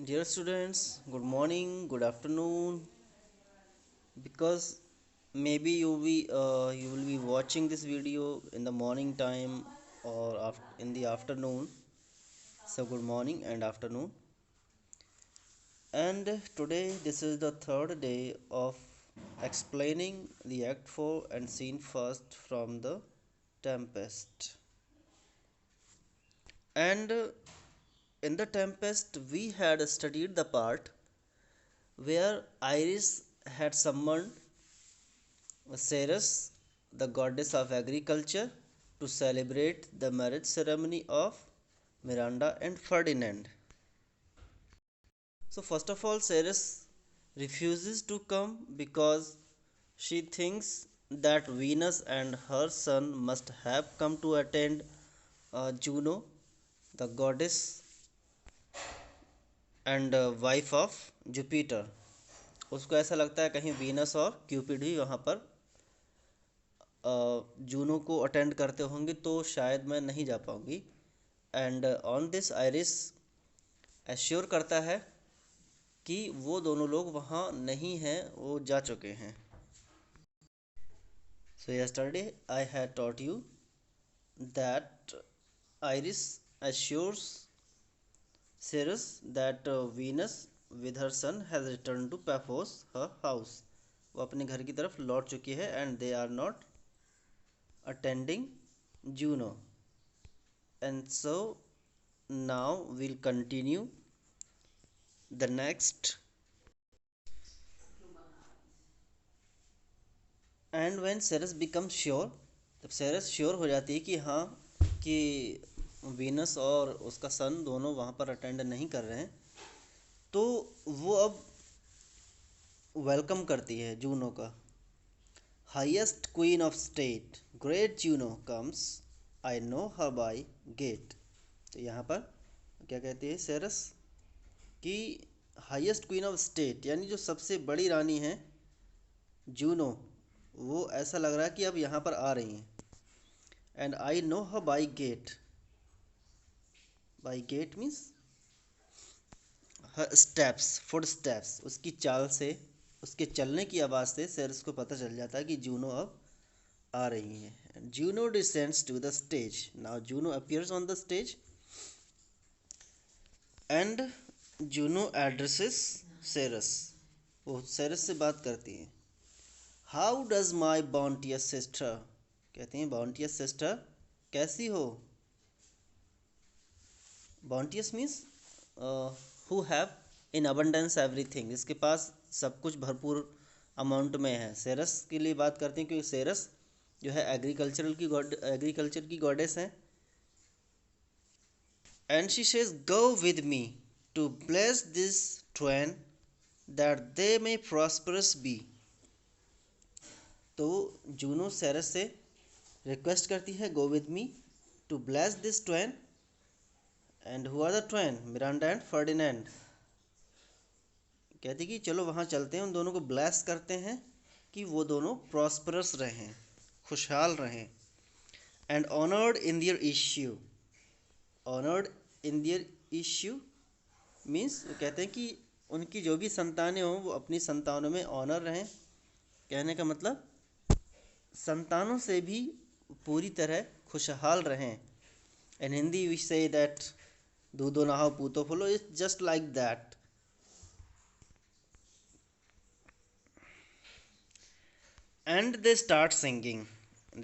Dear students, good morning, good afternoon. Because maybe you will be watching this video in the morning time or in the afternoon. So good morning and afternoon. And today this is the third day of explaining the Act 4 and Scene first from the Tempest. And in the Tempest we had studied the part where Iris had summoned Ceres, the goddess of agriculture, to celebrate the marriage ceremony of Miranda and Ferdinand. So, first of all, Ceres refuses to come because she thinks that Venus and her son must have come to attend Juno, the goddess and wife of Jupiter. उसको ऐसा लगता है कहीं Venus और Cupid भी वहाँ पर Juno को अटेंड करते होंगे तो शायद मैं नहीं जा पाऊँगी। And on this iris assure करता है कि वो दोनों लोग वहाँ नहीं हैं, वो जा चुके हैं। सो yesterday I had taught you that iris assures Ceres that Venus with her son has returned to Paphos her house. वो अपने घर की तरफ लौट चुकी है and they are not attending Juno. And so now we'll continue the next. And when Ceres becomes sure, जब Ceres sure हो जाती है कि हाँ कि वीनस और उसका सन दोनों वहाँ पर अटेंड नहीं कर रहे हैं, तो वो अब वेलकम करती है जूनो का। Highest queen of state great Juno comes, I know her by gait. तो यहाँ पर क्या कहती है सेरस कि हाईएस्ट क्वीन ऑफ स्टेट यानी जो सबसे बड़ी रानी है जूनो, वो ऐसा लग रहा है कि अब यहाँ पर आ रही हैं। And I know her by gait, by gait means steps, foot steps, उसकी चाल से, उसके चलने की आवाज़ से सेरस को पता चल जाता है कि जूनो अब आ रही हैं। Juno descends to the stage, now Juno appears on the stage and Juno addresses Ceres, वो सेरस से बात करती हैं। How does my bounteous sister, कहती हैं बॉन्टियस सिस्टर कैसी हो। Bounteous means who have in abundance everything, जिसके पास सब कुछ भरपूर अमाउंट में है। सेरस के लिए बात करते हैं क्योंकि सेरस जो है एग्रीकल्चर की गॉडेस हैं। And she says go with me to bless this twain that they may prosperous be. तो जूनो सेरस से रिक्वेस्ट करती है go with me to bless this twain, and who are the twain, Miranda and Ferdinand. कहती कि चलो वहाँ चलते हैं, उन दोनों को ब्लेस करते हैं कि वो दोनों प्रॉस्परस रहें, खुशहाल रहें। And honoured in their issue, honoured in their issue means वो कहते हैं कि उनकी जो भी संतानें हों वो अपनी संतानों में ऑनर रहें। कहने का मतलब संतानों से भी पूरी तरह खुशहाल रहें। In Hindi we say that दूधो नहाओ पूतो फलो, it's just like that. And they start singing,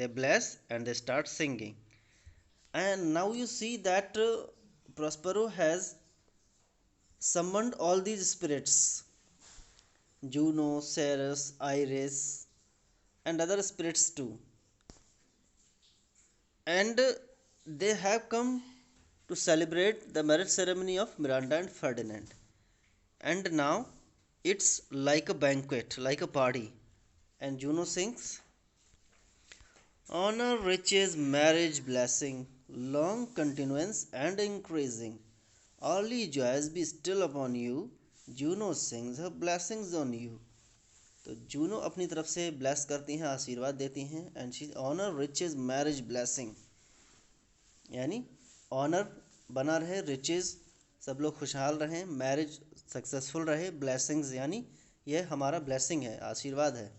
they bless and they start singing. And now you see that Prospero has summoned all these spirits, Juno, Ceres, Iris and other spirits too, and they have come to celebrate the marriage ceremony of Miranda and Ferdinand. And now it's like a banquet, like a party. And Juno sings, honor, riches, marriage, blessing, long continuance and increasing. Early joys be still upon you. Juno sings her blessings on you. तो Juno अपनी तरफ से bless करती हैं, आशीर्वाद देती हैं। And she honour, riches, marriage, blessing, यानी ऑनर बना रहे, रिचेज सब लोग खुशहाल रहें, मैरिज सक्सेसफुल रहे। ब्लेसिंग्स यानी यह हमारा ब्लेसिंग है, आशीर्वाद है।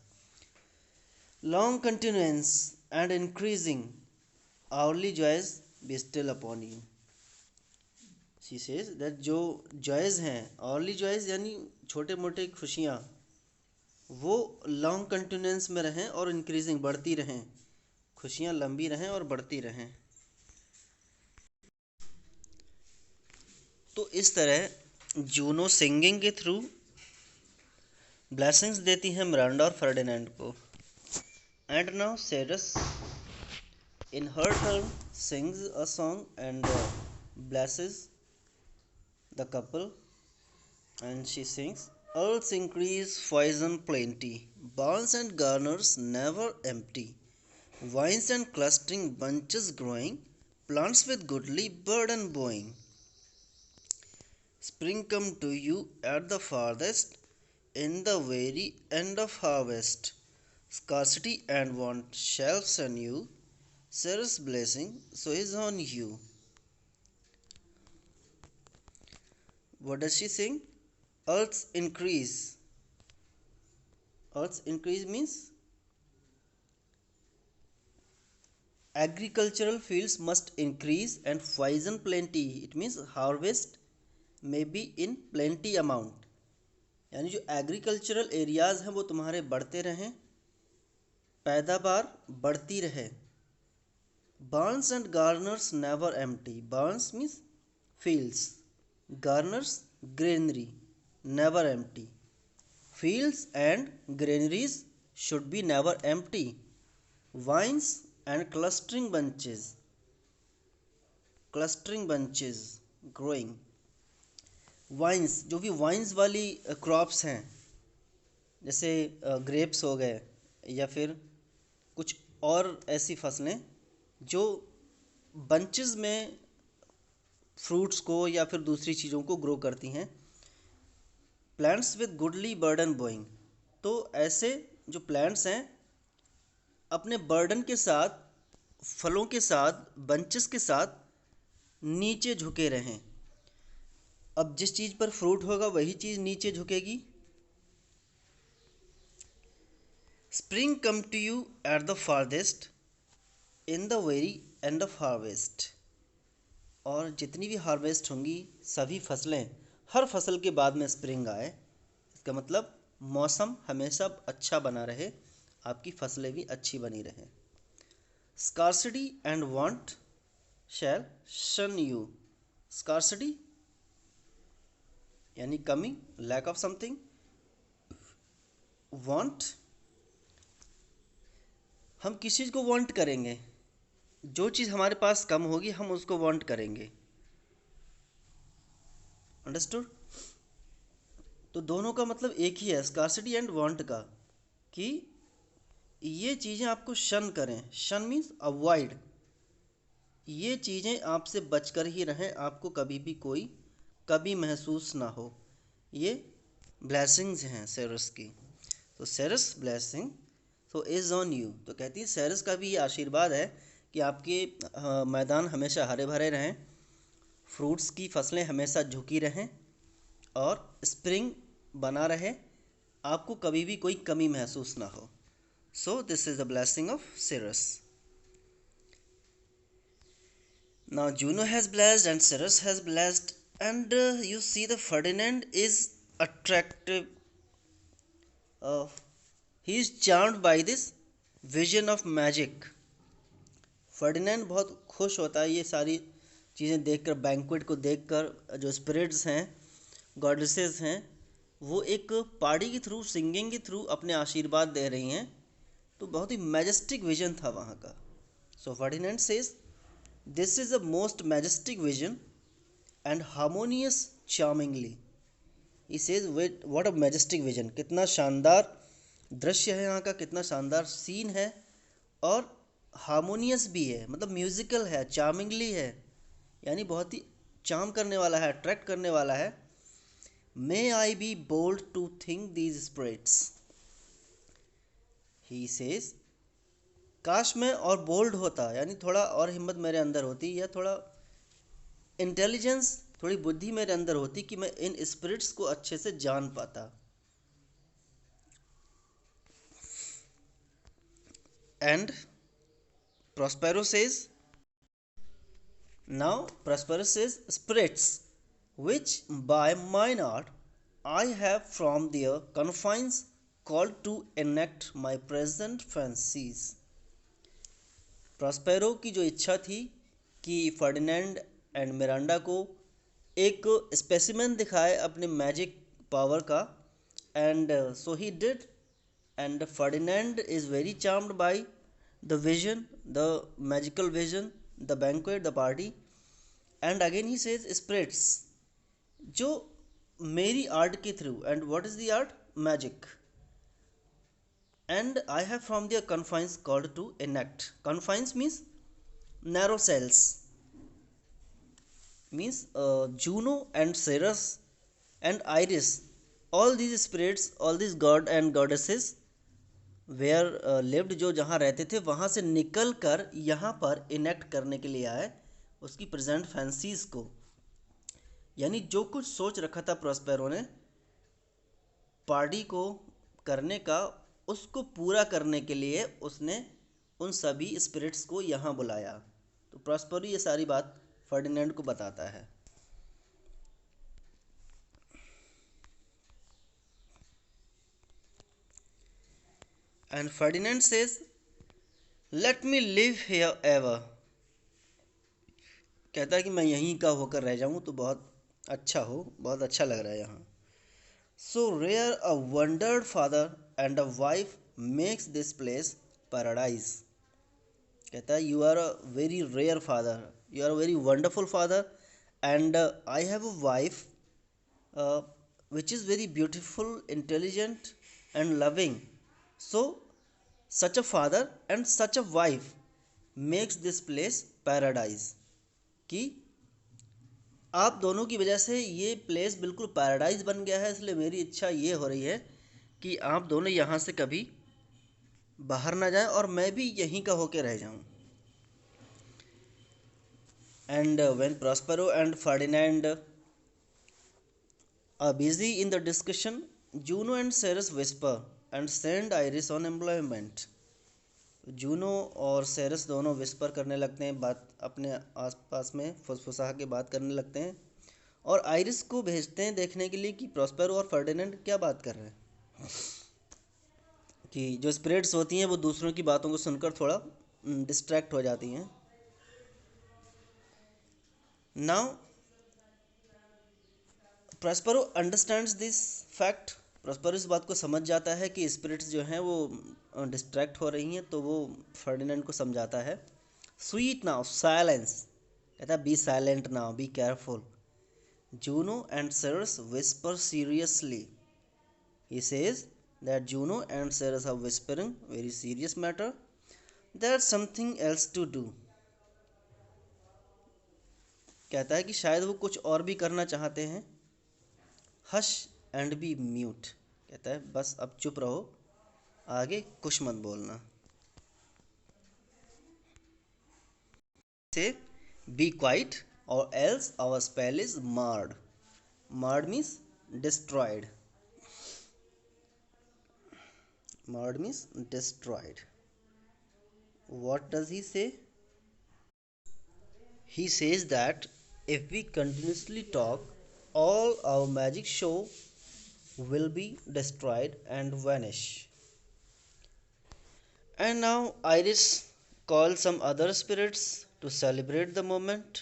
Long continuance and increasing hourly joys bestowed upon you. She says that जो जॉयज हैं, आवरली जॉयज यानी छोटे मोटे खुशियाँ, वो लॉन्ग कंटिन्यूएंस में रहें और इंक्रीजिंग बढ़ती रहें, खुशियाँ लंबी रहें और बढ़ती रहें। तो इस तरह जूनो सिंगिंग के थ्रू ब्लेसिंग्स देती हैं मिरांडा और फर्डिनेंड को। And now Ceres in her turn sings a song and blesses the couple, and she sings, earth's increase poison plenty, barns and garners never empty, vines and clustering bunches growing, plants with goodly burden bowing. Spring come to you at the farthest, in the very end of harvest, scarcity and want shall send you, Sarah's blessing so is on you. What does she sing? Earth's increase. Earth's increase means agricultural fields must increase and poison plenty. It means harvest may be in plenty amount. यानी जो agricultural areas हैं वो तुम्हारे बढ़ते रहें, पैदावार बढ़ती रहे। Barns and garners never empty. Barns means fields. Garners granary, never empty. Fields and granaries should be never empty. Vines and clustering bunches growing. Vines, जो भी वाइन्स वाली क्रॉप्स हैं, जैसे ग्रेप्स हो गए या फिर कुछ और ऐसी फसलें जो बंचेस में फ्रूट्स को या फिर दूसरी चीज़ों को ग्रो करती हैं। Plants with goodly burden Boeing, तो ऐसे जो प्लांट्स हैं अपने बर्डन के साथ, फलों के साथ, बंचेस के साथ नीचे झुके रहें। अब जिस चीज़ पर फ्रूट होगा वही चीज़ नीचे झुकेगी। Spring come to you at the farthest, in the very end of harvest. और जितनी भी हार्वेस्ट होंगी सभी फसलें, हर फसल के बाद में स्प्रिंग आए, इसका मतलब मौसम हमेशा अच्छा बना रहे, आपकी फसलें भी अच्छी बनी रहें। स्कार्सिटी एंड वांट शैल शन यू। स्कार्सिटी यानी कमी, लैक ऑफ समथिंग। वांट, हम किस चीज़ को वांट करेंगे? जो चीज़ हमारे पास कम होगी हम उसको वांट करेंगे। अंडरस्टूड? तो दोनों का मतलब एक ही है, स्कार्सिटी एंड वांट का, कि ये चीज़ें आपको शन करें। शन मीन्स अवॉइड, ये चीज़ें आपसे बचकर ही रहें, आपको कभी भी कोई कभी महसूस ना हो। ये ब्लेसिंग्स हैं सेरस की। तो Ceres blessing so is on you, तो कहती है सेरस का भी ये आशीर्वाद है कि आपके मैदान हमेशा हरे भरे रहें, फ्रूट्स की फसलें हमेशा झुकी रहें और स्प्रिंग बना रहे, आपको कभी भी कोई कमी महसूस ना हो। So this is the blessing of Ceres. Now Juno has blessed and Ceres has blessed, and you see the Ferdinand is attractive, he is charmed by this vision of magic. Ferdinand बहुत खुश होता है ये सारी चीज़ें देखकर, banquet को देखकर। जो स्पिरिट्स हैं, गॉडेसेस हैं, वो एक पार्टी के थ्रू, सिंगिंग के थ्रू अपने आशीर्वाद दे रही हैं। तो बहुत ही मैजेस्टिक विजन था वहाँ का। So Ferdinand says this is the most majestic vision and harmonious charmingly. He says what a majestic vision, कितना शानदार दृश्य है यहाँ का, कितना शानदार सीन है, और हार्मोनियस भी है, मतलब म्यूजिकल है, चार्मिंगली है, यानी बहुत ही चार्म करने वाला है, अट्रैक्ट करने वाला है। May I be bold to think these spirits, he says, काश मैं और बोल्ड होता, यानी थोड़ा और हिम्मत मेरे अंदर होती, या थोड़ा इंटेलिजेंस थोड़ी बुद्धि मेरे अंदर होती कि मैं इन स्पिरिट्स को अच्छे से जान पाता। And Prospero says, now Prospero says, spirits, which by mine art I have from their confines called to enact my present fancies. Prospero की जो इच्छा थी कि फर्डिनेंड एंड मिरांडा को एक स्पेसिमेन दिखाए अपने मैजिक पावर का, and so he did, and Ferdinand is very charmed by the vision, the magical vision, the banquet, the party. And again he says spirits जो मेरी आर्ट के through, and what is the art? Magic. And I have from their confines called to enact. Confines means narrow cells, means Juno and Ceres and Iris, all these spirits, all these god and goddesses where lived, जो जहाँ रहते थे वहाँ से निकल कर यहाँ पर इनेक्ट करने के लिए आए उसकी प्रेजेंट फैंसीज को। यानी जो कुछ सोच रखा था प्रॉस्पेरो ने पार्टी को करने का, उसको पूरा करने के लिए उसने उन सभी स्पिरिट्स को यहाँ बुलाया। तो प्रॉस्पेरो ये सारी बात फर्डिनेंड को बताता है। And Ferdinand says, let me live here ever. कहता है कि मैं यहीं का होकर रह जाऊं तो बहुत अच्छा हो, बहुत अच्छा लग रहा है यहाँ। So rare a wondered father and a wife makes this place paradise. कहता है you are a very rare father, you are a very wonderful father, and I have a wife which is very beautiful, intelligent and loving. So such a father and such a wife makes this place paradise. कि आप दोनों की वजह से ये place बिल्कुल paradise बन गया है, इसलिए मेरी इच्छा ये हो रही है कि आप दोनों यहाँ से कभी बाहर ना जाएं और मैं भी यहीं का होके रह जाऊं। And when Prospero and Ferdinand are busy in the discussion, Juno and Ceres whisper and send Iris on employment. Juno और सेरस दोनों विस्पर करने लगते हैं, बात अपने आसपास में फुसफुसा के बात करने लगते हैं, और आइरिस को भेजते हैं देखने के लिए कि प्रॉस्पेरो और फर्डिनेंड क्या बात कर रहे हैं। कि जो स्पिरिट्स होती हैं वो दूसरों की बातों को सुनकर थोड़ा डिस्ट्रैक्ट हो जाती हैं। Now Prospero understands this fact. Prospero इस बात को समझ जाता है कि स्पिरिट्स जो हैं वो डिस्ट्रैक्ट हो रही हैं, तो वो फर्डिनेंड को समझाता है। स्वीट नाउ साइलेंस, कहता है be silent now, be careful. Juno and Ceres whisper seriously. He says that Juno and Ceres are whispering very serious matter, that something else to do. कहता है कि शायद वो कुछ और भी करना चाहते हैं। हश एंड बी म्यूट, कहता है बस अब चुप रहो, आगे कुछ मत बोलना। Say be quiet or else our spell is marred. Marred means destroyed, marred means destroyed. What does he say? He says that if we continuously talk, all our magic show will be destroyed and vanish. And now Iris calls some other spirits to celebrate the moment,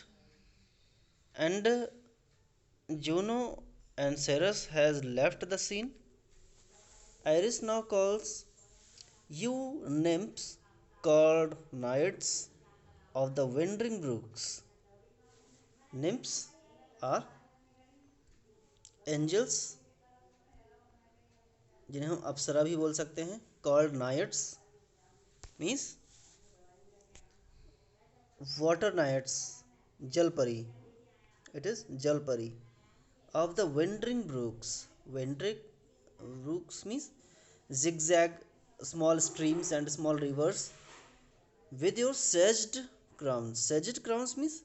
and Juno and Ceres has left the scene. Iris now calls you nymphs called naiads of the wandering brooks. Nymphs are angels जिन्हें हम अप्सरा भी बोल सकते हैं। Called naiads means water naiads, जलपरी, it is जलपरी। Of the wandering brooks, wandering brooks means zigzag small streams and small rivers, with your saged crowns. Saged crowns means,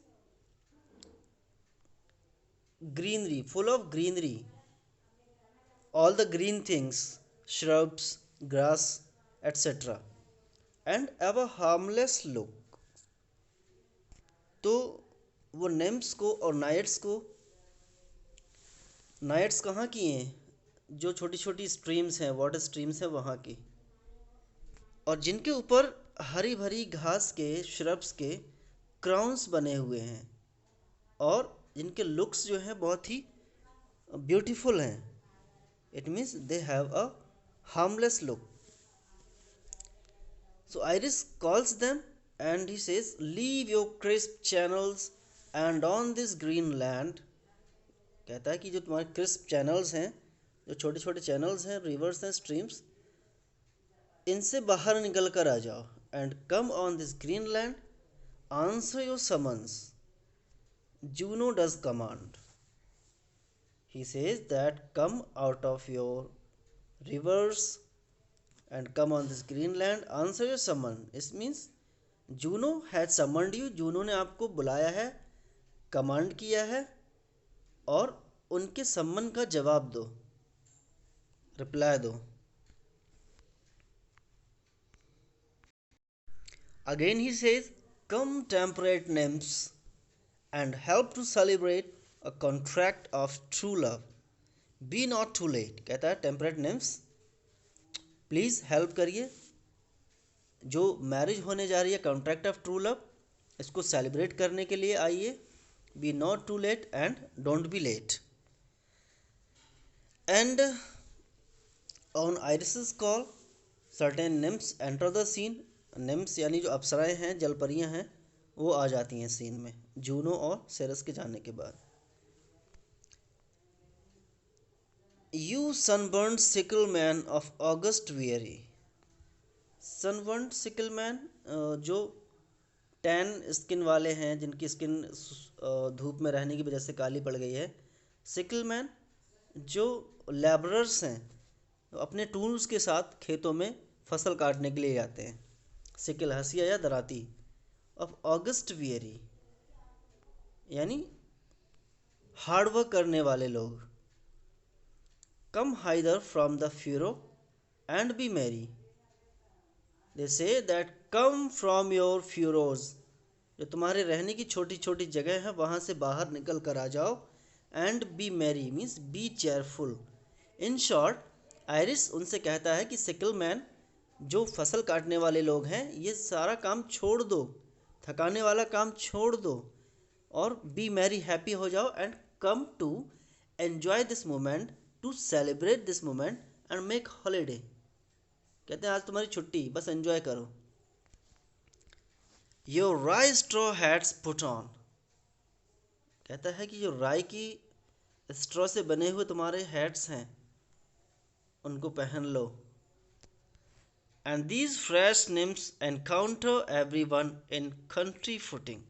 greenery, full of greenery, all the green things, shrubs, grass, etc., and have a harmless look. तो वो names को और nights को, nights कहाँ की हैं, जो छोटी छोटी स्ट्रीम्स हैं, वाटर स्ट्रीम्स हैं वहाँ की, और जिनके ऊपर हरी भरी घास के, श्रब्स के क्राउन्स बने हुए हैं, और जिनके लुक्स जो हैं बहुत ही ब्यूटीफुल हैं. It means they have a harmless look. So Iris calls them and he says, leave your crisp channels and on this green land. कहता है कि जो तुम्हारे क्रिस्प चैनल्स हैं, जो छोटे छोटे चैनल्स हैं, रिवर्स हैं, स्ट्रीम्स, इनसे बाहर निकल कर आ जाओ. And come on this green land, answer your summons, Juno does command. He says that come out of your rivers and come on this green land, answer your summon. It means Juno had summoned you. Juno ने आपको बुलाया है, command किया है, और उनके सम्मन का जवाब दो, रिप्लाई दो. Again he says, come temperate nymphs and help to celebrate a contract of true love. Be not too late. कहता है temperate nymphs, प्लीज़ हेल्प करिए, जो मैरिज होने जा रही है, कॉन्ट्रैक्ट ऑफ ट्रू लव, इसको सेलिब्रेट करने के लिए आइए. Be not too late and don't be late. And on Iris call certain nymphs enter the scene. Nymphs यानी जो अप्सराएं हैं, जलपरियां हैं, वो आ जाती हैं सीन में जूनो और सेरस के जाने के बाद. You sunburn sickle man of August very. Sunburn sickle man, जो टैन स्किन वाले हैं, जिनकी स्किन धूप में रहने की वजह से काली पड़ गई है. सिकल मैन, जो लेबरर्स हैं, अपने टूल्स के साथ खेतों में फसल काटने के लिए जाते हैं. सिकल हंसिया या दराती. ऑफ ऑगस्ट वियरी यानी हार्डवर्क करने वाले लोग. Come hither from the furrow and be merry. They say that come from your furrows. जो तुम्हारे रहने की छोटी छोटी जगह है, वहाँ से बाहर निकल कर आ जाओ. And be Mary means B cheerful. In short, iris उनसे कहता है कि सिकल मैन, जो फसल काटने वाले लोग हैं, ये सारा काम छोड़ दो, थकाने वाला काम छोड़ दो, और बी मैरी, हैप्पी हो जाओ. And come to enjoy this moment, to celebrate this moment and make holiday. कहते हैं आज तुम्हारी छुट्टी, बस एंजॉय करो. योर राई स्ट्रॉ हैट्स पुट ऑन. कहता है कि जो राई की स्ट्रॉ से बने हुए तुम्हारे हैट्स हैं, उनको पहन लो. And these fresh nymphs encounter everyone in country footing.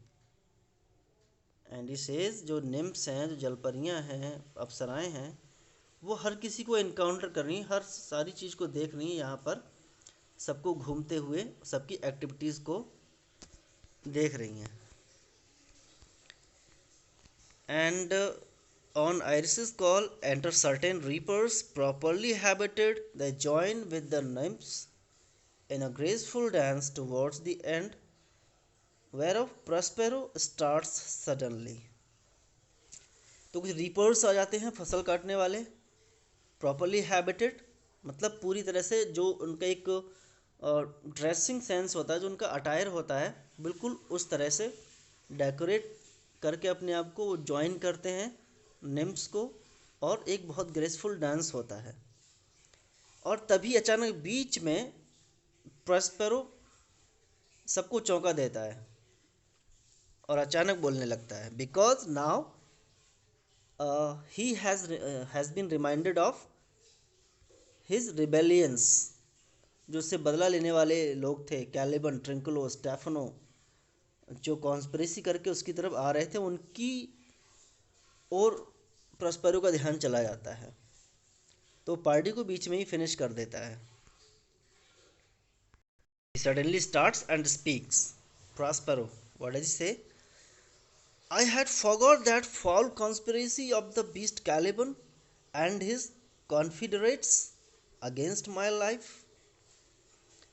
And he says, जो निम्स हैं, जो जलपरियां हैं, अप्सराएं हैं, वो हर किसी को एनकाउंटर कर रही हैं, हर सारी चीज़ को देख रही हैं, यहाँ पर सबको घूमते हुए, सबकी एक्टिविटीज़ को देख रही हैं. And on Iris call enter certain reapers properly habited. They join with the NIMS in a graceful dance towards the end, whereof Prospero starts suddenly. तो कुछ रीपर्स आ जाते हैं, फसल काटने वाले. प्रॉपरली हैबिटेड मतलब पूरी तरह से, जो उनका एक ड्रेसिंग सेंस होता है, जो उनका अटायर होता है, बिल्कुल उस तरह से डेकोरेट करके अपने आप को ज्वाइन करते हैं निम्स को, और एक बहुत ग्रेसफुल डांस होता है. और तभी अचानक बीच में प्रॉस्पेरो सबको चौंका देता है और अचानक बोलने लगता है. Because now he has been reminded of his rebellions. जो उससे बदला लेने वाले लोग थे, कैलिबन, ट्रिंकुलो, स्टेफनो, जो कॉन्स्पिरेसी करके उसकी तरफ आ रहे थे, उनकी और प्रॉस्पेरो का ध्यान चला जाता है, तो पार्टी को बीच में ही फिनिश कर देता है. He suddenly starts and speaks. Prospero, what does he say? I had forgot that foul conspiracy of the beast Caliban and his confederates against my life.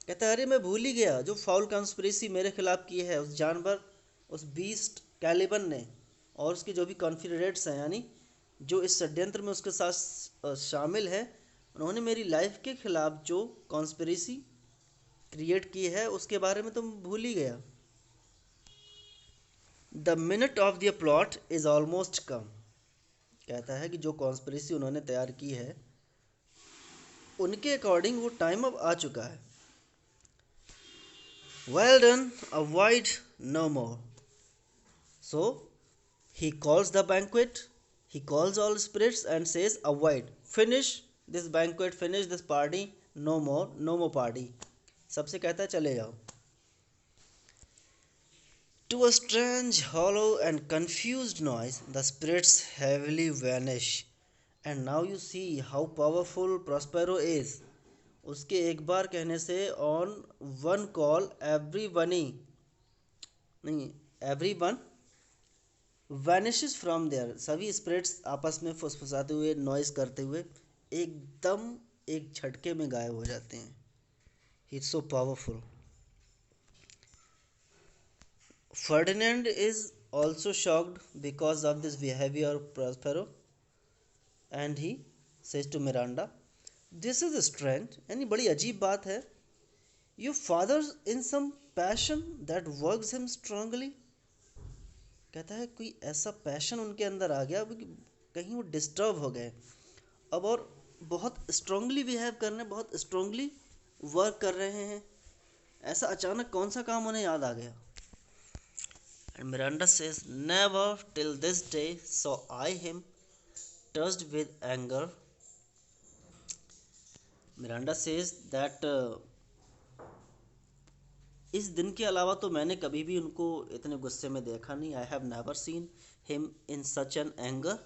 कहता है अरे मैं भूल ही गया जो फाउल कॉन्स्पिरेसी मेरे खिलाफ की है उस जानवर, उस बीस्ट कैलिबन ने और उसके जो भी कॉन्फिडरेट्स हैं, यानी जो इस षड्यंत्र में उसके साथ शामिल है, उन्होंने मेरी लाइफ के खिलाफ जो कॉन्स्पिरेसी क्रिएट की है उसके बारे में तो भूल ही गया. The minute of the plot is almost come. कहता है कि जो कॉन्स्पिरेसी उन्होंने तैयार की है उनके अकॉर्डिंग वो टाइम अब आ चुका है. Well done, avoid no more. So he calls the banquet, he calls all spirits and says, avoid, finish this banquet, finish this party, no more party. सबसे कहता है चले जाओ. To a strange, hollow and confused noise, the spirits heavily vanish. And now you see how powerful Prospero is. उसके एक बार कहने से on one call everyone vanishes from there. सभी स्पिरिट्स आपस में फुसफुसाते हुए, नॉइज करते हुए एकदम एक झटके में गायब हो जाते हैं. He is so powerful. Ferdinand is also shocked because of this behaviour of Prospero and he says to Miranda, this is strange. यानी बड़ी अजीब बात है. Your father in some passion that works him strongly. कहता है कोई ऐसा passion उनके अंदर आ गया कहीं वो डिस्टर्ब हो गए अब और बहुत स्ट्रांगली बिहेव कर रहे हैं, बहुत स्ट्रांगली वर्क कर रहे हैं. ऐसा अचानक कौन सा काम उन्हें याद आ गया. And Miranda says never till this day saw I him touched with anger. Miranda says that इस दिन के अलावा तो मैंने कभी भी उनको इतने गुस्से में देखा नहीं. I have never seen him in such an anger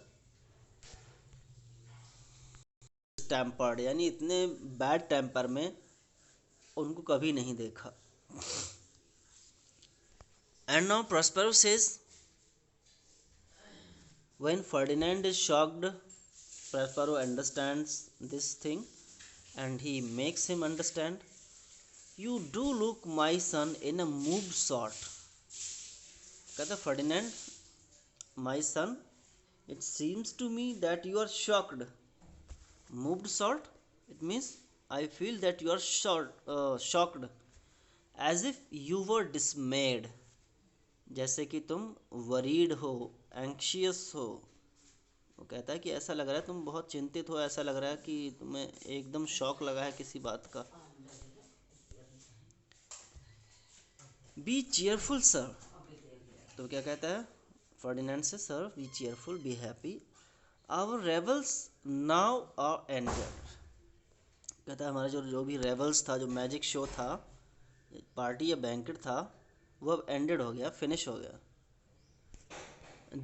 tempered. यानी इतने बैड टेम्पर में उनको कभी नहीं देखा. And now Prospero says when Ferdinand is shocked, Prospero understands this thing and he makes him understand. You do look, my son, in a moved sort. कहता Ferdinand, my son, it seems to me that you are shocked. Moved sort, it means I feel that you are shocked, as if you were dismayed. जैसे कि तुम worried हो, anxious हो. वो कहता है कि ऐसा लग रहा है तुम बहुत चिंतित हो, ऐसा लग रहा है कि तुम्हें एकदम शॉक लगा है किसी बात का. Be cheerful sir. तो क्या कहता है फर्डिनेंड से, sir be cheerful, be happy, our revels now are ended. कहता है हमारा जो भी रेवल्स था, जो मैजिक शो था, पार्टी या बैंकेट था, वो अब एंडेड हो गया, फिनिश हो गया.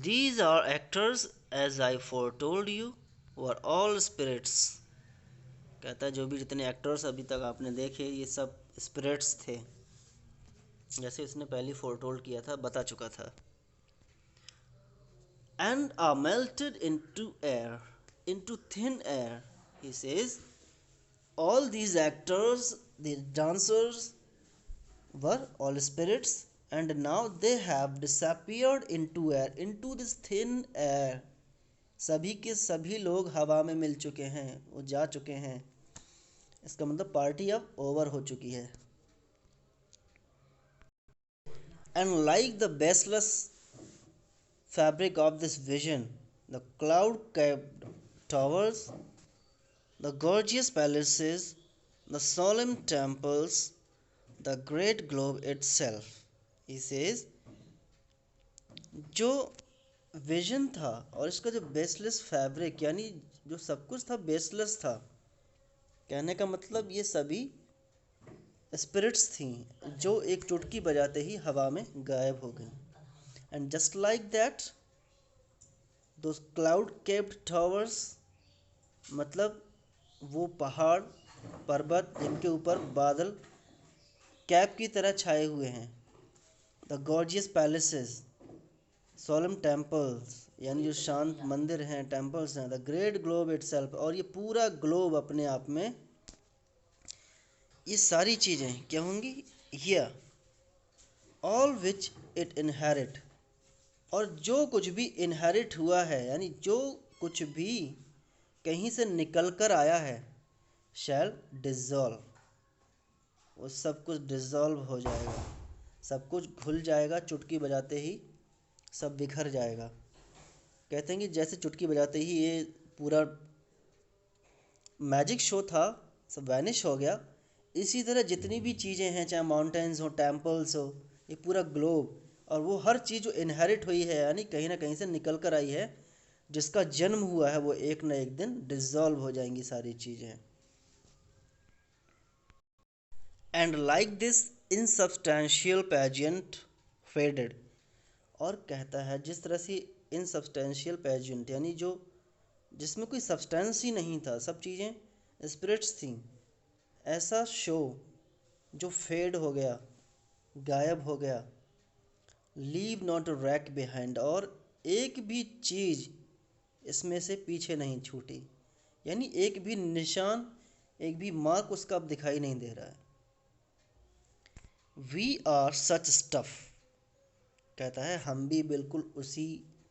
These are actors as I foretold you were all spirits. कहता है जो भी जितने एक्टर्स अभी तक आपने देखे ये सब स्पिरिट्स थे, जैसे इसने पहले फोरटोल्ड किया था, बता चुका था. And are melted into air, into thin air. He says all these actors, the dancers were all spirits. And now they have disappeared into air, into this thin air. सभी के सभी लोग हवा में मिल चुके हैं, वो जा चुके हैं. इसका मतलब पार्टी अब ओवर हो चुकी है. And like the baseless fabric of this vision, the cloud-capped towers, the gorgeous palaces, the solemn temples, the great globe itself. He says जो विजन था और इसका जो बेसलेस फैब्रिक, यानी जो सब कुछ था बेसलेस था. कहने का मतलब ये सभी स्पिरिट्स थी जो एक चुटकी बजाते ही हवा में गायब हो गई. एंड जस्ट लाइक दैट दो क्लाउड केप्ड टावर्स, मतलब वो पहाड़ पर्वत जिनके ऊपर बादल कैप की तरह छाए हुए हैं. द गॉर्जियस पैलेसेस, सोलम टेम्पल्स यानी जो शांत मंदिर हैं, टेम्पल्स हैं, द ग्रेट ग्लोब इटसेल्फ, और ये पूरा ग्लोब अपने आप में, ये सारी चीज़ें क्या होंगी, here all which it inherit, और जो कुछ भी इनहेरिट हुआ है यानी जो कुछ भी कहीं से निकल कर आया है, शैल डिज़ोल्व, वो सब कुछ डिज़ोल्व हो जाएगा, सब कुछ घुल जाएगा, चुटकी बजाते ही सब बिखर जाएगा। कहते हैं कि जैसे चुटकी बजाते ही ये पूरा मैजिक शो था सब वैनिश हो गया, इसी तरह जितनी भी चीज़ें हैं, चाहे माउंटेन्स हो, टेम्पल्स हो, ये पूरा ग्लोब, और वो हर चीज़ जो इनहेरिट हुई है यानी कहीं ना कहीं से निकल कर आई है, जिसका जन्म हुआ है, वो एक ना एक दिन डिसॉल्व हो जाएंगी सारी चीज़ें। And like this insubstantial pageant faded, और कहता है जिस तरह से इनसब्सटेंशियल पेजेंट यानी जो जिसमें कोई सब्सटेंस ही नहीं था, सब चीज़ें स्पिरिट्स थी, ऐसा शो जो फेड हो गया, गायब हो गया, लीव नॉट रैक बिहाइंड, और एक भी चीज़ इसमें से पीछे नहीं छूटी, यानी एक भी निशान, एक भी मार्क उसका अब दिखाई नहीं दे रहा है। वी आर सच स्टफ, कहता है हम भी बिल्कुल उसी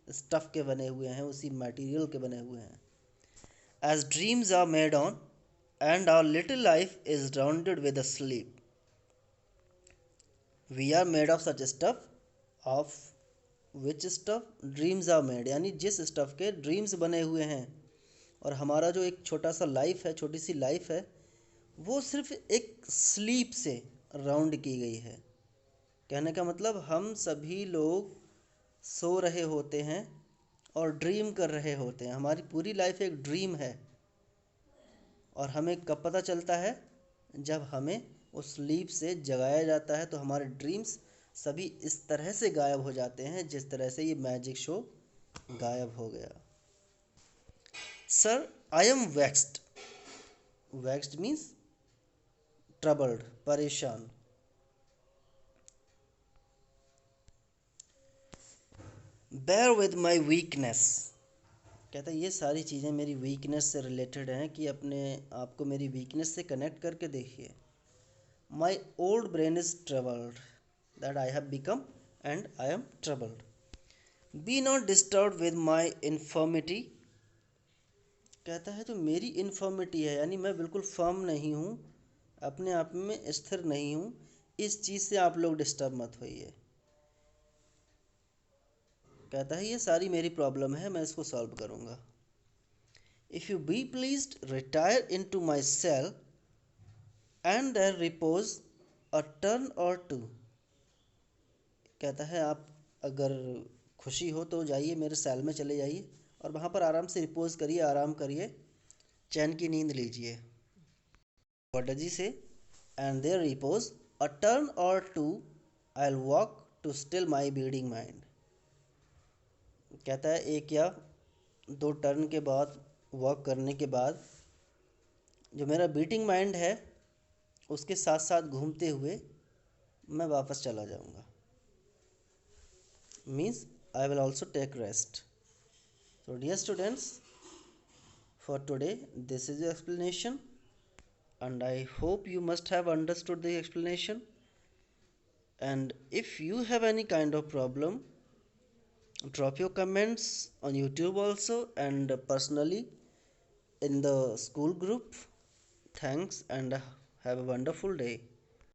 स्टफ के बने हुए हैं, उसी मटेरियल के बने हुए हैं। As dreams are made on and our little life is rounded with a sleep, we are made of such stuff, of which stuff dreams are made, यानी जिस स्टफ के ड्रीम्स बने हुए हैं, और हमारा जो एक छोटा सा लाइफ है, छोटी सी लाइफ है, वो सिर्फ एक स्लीप से राउंड की गई है। कहने का मतलब हम सभी लोग सो रहे होते हैं और ड्रीम कर रहे होते हैं, हमारी पूरी लाइफ एक ड्रीम है, और हमें कब पता चलता है, जब हमें उस स्लीप से जगाया जाता है, तो हमारे ड्रीम्स सभी इस तरह से गायब हो जाते हैं जिस तरह से ये मैजिक शो गायब हो गया। Sir I am vaxxed, vaxxed means troubled, परेशान। बेयर विद माई वीकनेस, कहता है ये सारी चीज़ें मेरी वीकनेस से रिलेटेड हैं, कि अपने आप को मेरी वीकनेस से कनेक्ट करके देखिए। My old brain is troubled that I have become and I am troubled, be not disturb with my infirmity, कहता है जो मेरी इन्फॉर्मिटी है यानी मैं बिल्कुल फर्म नहीं हूँ, अपने आप में स्थिर नहीं हूँ, इस चीज़ से आप लोग डिस्टर्ब मत होइए। कहता है ये सारी मेरी प्रॉब्लम है, मैं इसको सॉल्व करूँगा। If you be pleased retire into my cell and there repose a turn or two, कहता है आप अगर खुशी हो तो जाइए मेरे सेल में चले जाइए, और वहाँ पर आराम से रिपोज करिए, आराम करिए, चैन की नींद लीजिए। What does he say, and there repose a turn or two, I will walk to still my beating mind, कहता है एक या दो टर्न के बाद, वॉक करने के बाद, जो मेरा बीटिंग माइंड है उसके साथ साथ घूमते हुए मैं वापस चला जाऊंगा, means I will also take rest. So dear students, for today this is the explanation, and I hope you must have understood the explanation. And if you have any kind of problem, drop your comments on YouTube also and personally in the school group. Thanks and have a wonderful day.